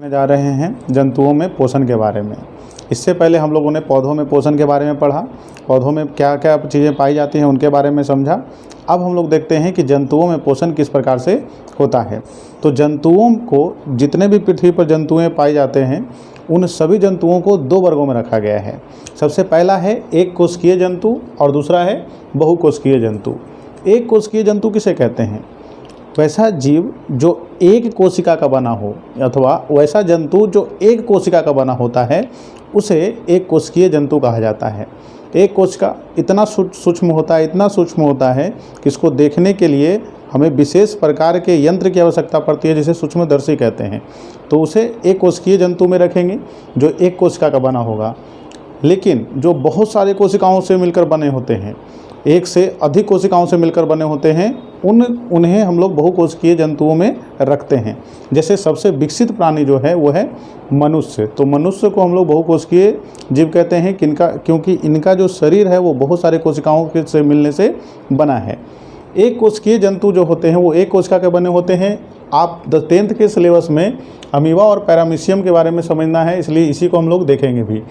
जा रहे हैं जंतुओं में पोषण के बारे में। इससे पहले हम लोगों ने पौधों में पोषण के बारे में पढ़ा, पौधों में क्या क्या चीज़ें पाई जाती हैं उनके बारे में समझा। अब हम लोग देखते हैं कि जंतुओं में पोषण किस प्रकार से होता है। तो जंतुओं को, जितने भी पृथ्वी पर जंतुएं पाए जाते हैं, उन सभी जंतुओं को दो वर्गों में रखा गया है। सबसे पहला है एक कोशिकीय जंतु और दूसरा है बहुकोशिकीय जंतु। एक कोशिकीय जंतु किसे कहते हैं? वैसा जीव जो एक कोशिका का बना हो, अथवा वैसा जंतु जो एक कोशिका का बना होता है, उसे एक कोशिकीय जंतु कहा जाता है। एक कोशिका इतना सूक्ष्म होता है, इतना सूक्ष्म होता है कि इसको देखने के लिए हमें विशेष प्रकार के यंत्र की आवश्यकता पड़ती है, जिसे सूक्ष्मदर्शी कहते हैं। तो उसे एक कोशिकीय जंतु में रखेंगे जो एक कोशिका का बना होगा। लेकिन जो बहुत सारे कोशिकाओं से मिलकर बने होते हैं, एक से अधिक कोशिकाओं से मिलकर बने होते हैं, उन्हें हम लोग बहुकोशिकीय जंतुओं में रखते हैं। जैसे सबसे विकसित प्राणी जो है वो है मनुष्य। तो मनुष्य को हम लोग बहुकोशिकीय जीव कहते हैं क्योंकि इनका जो शरीर है वो बहुत सारे कोशिकाओं के से मिलने से बना है। एक कोशिकीय जंतु जो होते हैं वो एक कोशिका के बने होते हैं। आप 10th के सिलेबस में अमीबा और पैरामीशियम के बारे में समझना है, इसलिए इसी को हम लोग देखेंगे भी।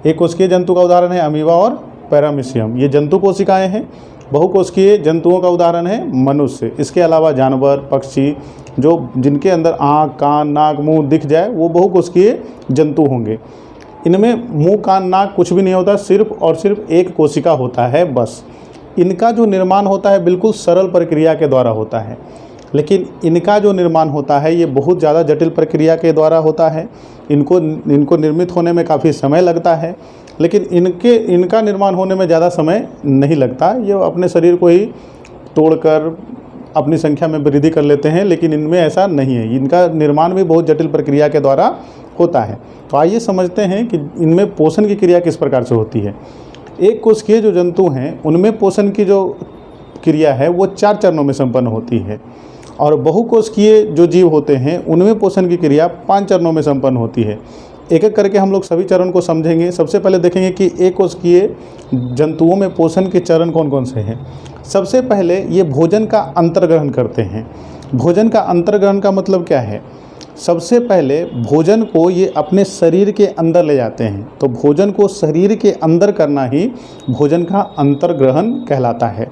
एक कोशिकीय जंतु का उदाहरण है अमीबा और पैरामीशियम, ये जंतु कोशिकाएं हैं। बहुकोशिकीय जंतुओं का उदाहरण है मनुष्य। इसके अलावा जानवर, पक्षी जिनके अंदर आँख, कान, नाक, मुंह दिख जाए, वो बहुकोशिकीय जंतु होंगे। इनमें मुंह, कान, नाक कुछ भी नहीं होता, सिर्फ और सिर्फ एक कोशिका होता है बस। इनका जो निर्माण होता है बिल्कुल सरल प्रक्रिया के द्वारा होता है, लेकिन इनका जो निर्माण होता है ये बहुत ज़्यादा जटिल प्रक्रिया के द्वारा होता है। इनको निर्मित होने में काफ़ी समय लगता है, लेकिन इनका निर्माण होने में ज़्यादा समय नहीं लगता। ये अपने शरीर को ही तोड़कर अपनी संख्या में वृद्धि कर लेते हैं, लेकिन इनमें ऐसा नहीं है। इनका निर्माण भी बहुत जटिल प्रक्रिया के द्वारा होता है। तो आइए समझते हैं कि इनमें पोषण की क्रिया किस प्रकार से होती है। एक कोशिकीय जो जंतु हैं उनमें पोषण की जो क्रिया है वो 4 चरणों में संपन्न होती है, और बहुकोशिकीय जो जीव होते हैं उनमें पोषण की क्रिया 5 चरणों में संपन्न होती है। एक एक करके हम लोग सभी चरण को समझेंगे। सबसे पहले देखेंगे कि एक कोशिकीय जंतुओं में पोषण के चरण कौन कौन से हैं। सबसे पहले ये भोजन का अंतर्ग्रहण करते हैं। भोजन का अंतर्ग्रहण का मतलब क्या है? सबसे पहले भोजन को ये अपने शरीर के अंदर ले जाते हैं। तो भोजन को शरीर के अंदर करना ही भोजन का अंतर्ग्रहण कहलाता है।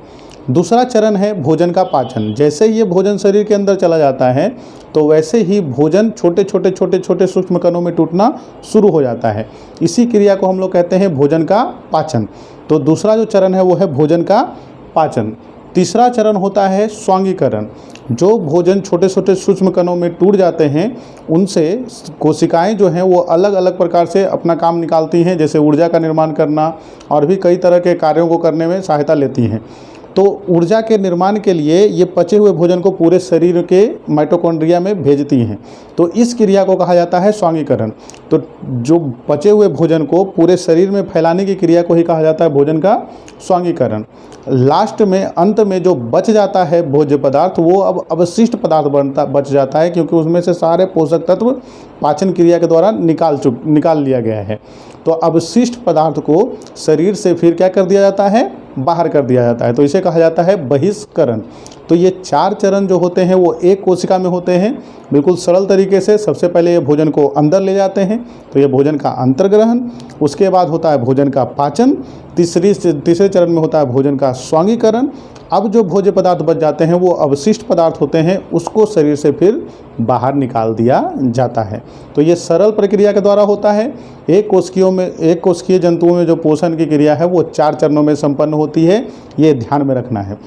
दूसरा चरण है भोजन का पाचन। जैसे ही ये भोजन शरीर के अंदर चला जाता है तो वैसे ही भोजन छोटे छोटे सूक्ष्म कणों में टूटना शुरू हो जाता है। इसी क्रिया को हम लोग कहते हैं भोजन का पाचन। तो दूसरा जो चरण है वो है भोजन का पाचन। तीसरा चरण होता है स्वांगीकरण। जो भोजन छोटे छोटे सूक्ष्म कणों में टूट जाते हैं, उनसे कोशिकाएं जो हैं वो अलग अलग प्रकार से अपना काम निकालती हैं, जैसे ऊर्जा का निर्माण करना और भी कई तरह के कार्यों को करने में सहायता लेती हैं। तो ऊर्जा के निर्माण के लिए ये पचे हुए भोजन को पूरे शरीर के माइटोकॉन्ड्रिया में भेजती हैं। तो इस क्रिया को कहा जाता है स्वांगीकरण। तो जो पचे हुए भोजन को पूरे शरीर में फैलाने की क्रिया को ही कहा जाता है भोजन का स्वांगीकरण। लास्ट में, अंत में जो बच जाता है भोज्य पदार्थ, वो अब अवशिष्ट पदार्थ बच जाता है, क्योंकि उसमें से सारे पोषक तत्व पाचन क्रिया के द्वारा निकाल लिया गया है। तो अवशिष्ट पदार्थ को शरीर से फिर क्या कर दिया जाता है? बाहर कर दिया जाता है। तो इसे कहा जाता है बहिष्करण। तो ये 4 चरण जो होते हैं वो एक कोशिका में होते हैं। बिल्कुल सरल तरीके से सबसे पहले ये भोजन को अंदर ले जाते हैं, तो ये भोजन का अंतर्ग्रहण। उसके बाद होता है भोजन का पाचन। तीसरे चरण में होता है भोजन का स्वांगीकरण। अब जो भोज्य पदार्थ बच जाते हैं वो अवशिष्ट पदार्थ होते हैं, उसको शरीर से फिर बाहर निकाल दिया जाता है। तो ये सरल प्रक्रिया के द्वारा होता है। एक कोशिकीय जंतुओं में जो पोषण की क्रिया है वो 4 चरणों में संपन्न होती है, ये ध्यान में रखना है।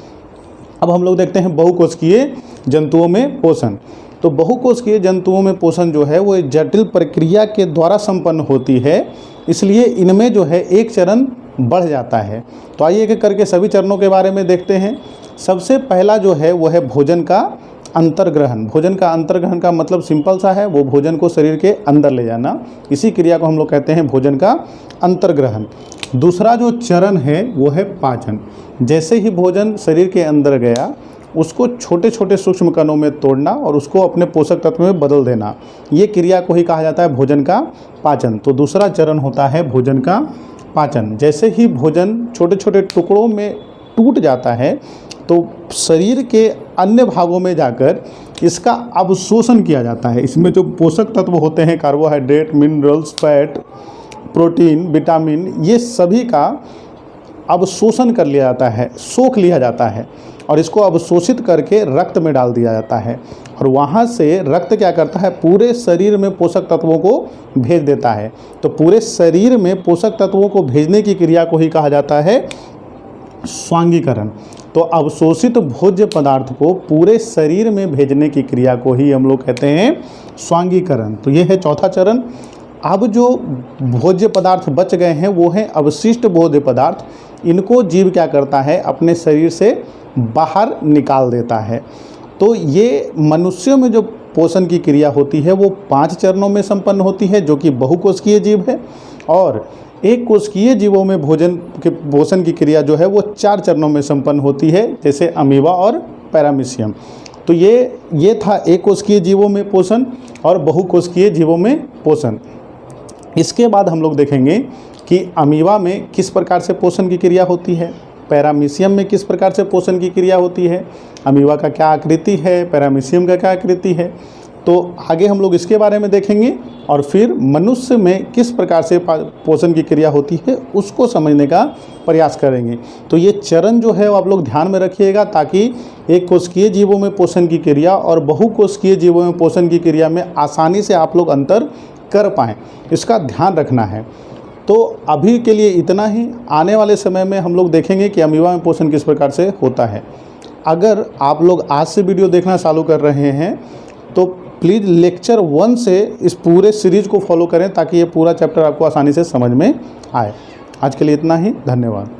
अब हम लोग देखते हैं बहुकोशिकीय जंतुओं में पोषण। तो बहुकोशिकीय जंतुओं में पोषण जो है वो एक जटिल प्रक्रिया के द्वारा संपन्न होती है, इसलिए इनमें जो है एक चरण बढ़ जाता है। तो आइए एक एक करके सभी चरणों के बारे में देखते हैं। सबसे पहला जो है वो है भोजन का अंतर्ग्रहण। भोजन का अंतर्ग्रहण का मतलब सिंपल सा है, वो भोजन को शरीर के अंदर ले जाना। इसी क्रिया को हम लोग कहते हैं भोजन का अंतर्ग्रहण। दूसरा जो चरण है वो है पाचन। जैसे ही भोजन शरीर के अंदर गया, उसको छोटे छोटे सूक्ष्म कणों में तोड़ना और उसको अपने पोषक तत्व में बदल देना, ये क्रिया को ही कहा जाता है भोजन का पाचन। तो दूसरा चरण होता है भोजन का पाचन। जैसे ही भोजन छोटे छोटे टुकड़ों में टूट जाता है तो शरीर के अन्य भागों में जाकर इसका अवशोषण किया जाता है। इसमें जो पोषक तत्व होते हैं, carbohydrate, minerals, fat, protein, vitamin, ये सभी का अवशोषण कर लिया जाता है, सोख लिया जाता है और इसको अवशोषित करके रक्त में डाल दिया जाता है और वहाँ से रक्त क्या करता है, पूरे शरीर में पोषक तत्वों को भेज देता है। तो पूरे शरीर में पोषक तत्वों को भेजने की क्रिया को ही कहा जाता है स्वांगीकरण। तो अवशोषित भोज्य पदार्थ को पूरे शरीर में भेजने की क्रिया को ही हम लोग कहते हैं स्वांगीकरण। तो ये है चौथा चरण। अब जो भोज्य पदार्थ बच गए हैं वो हैं अवशिष्ट भोज्य पदार्थ। इनको जीव क्या करता है, अपने शरीर से बाहर निकाल देता है। तो ये मनुष्यों में जो पोषण की क्रिया होती है वो 5 चरणों में संपन्न होती है, जो कि बहुकोशिकीय जीव है, और एक कोशिकीय जीवों में पोषण की क्रिया जो है वो 4 चरणों में संपन्न होती है, जैसे अमीबा और पैरामीशियम। तो ये था एक कोशिकीय जीवों में पोषण और बहुकोशिकीय जीवों में पोषण। इसके बाद हम लोग देखेंगे कि अमीबा में किस प्रकार से पोषण की क्रिया होती है, पैरामीशियम में किस प्रकार से पोषण की क्रिया होती है, अमीबा का क्या आकृति है, पैरामीशियम का क्या आकृति है। तो आगे हम लोग इसके बारे में देखेंगे और फिर मनुष्य में किस प्रकार से पोषण की क्रिया होती है उसको समझने का प्रयास करेंगे। तो ये चरण जो है वो आप लोग ध्यान में रखिएगा, ताकि एक कोशिकीय जीवों में पोषण की क्रिया और बहुकोशिकीय जीवों में पोषण की क्रिया में आसानी से आप लोग अंतर कर पाएँ, इसका ध्यान रखना है। तो अभी के लिए इतना ही। आने वाले समय में हम लोग देखेंगे कि अमीबा में पोषण किस प्रकार से होता है। अगर आप लोग आज से वीडियो देखना चालू कर रहे हैं तो प्लीज़ लेक्चर 1 से इस पूरे सीरीज़ को फॉलो करें, ताकि ये पूरा चैप्टर आपको आसानी से समझ में आए। आज के लिए इतना ही, धन्यवाद।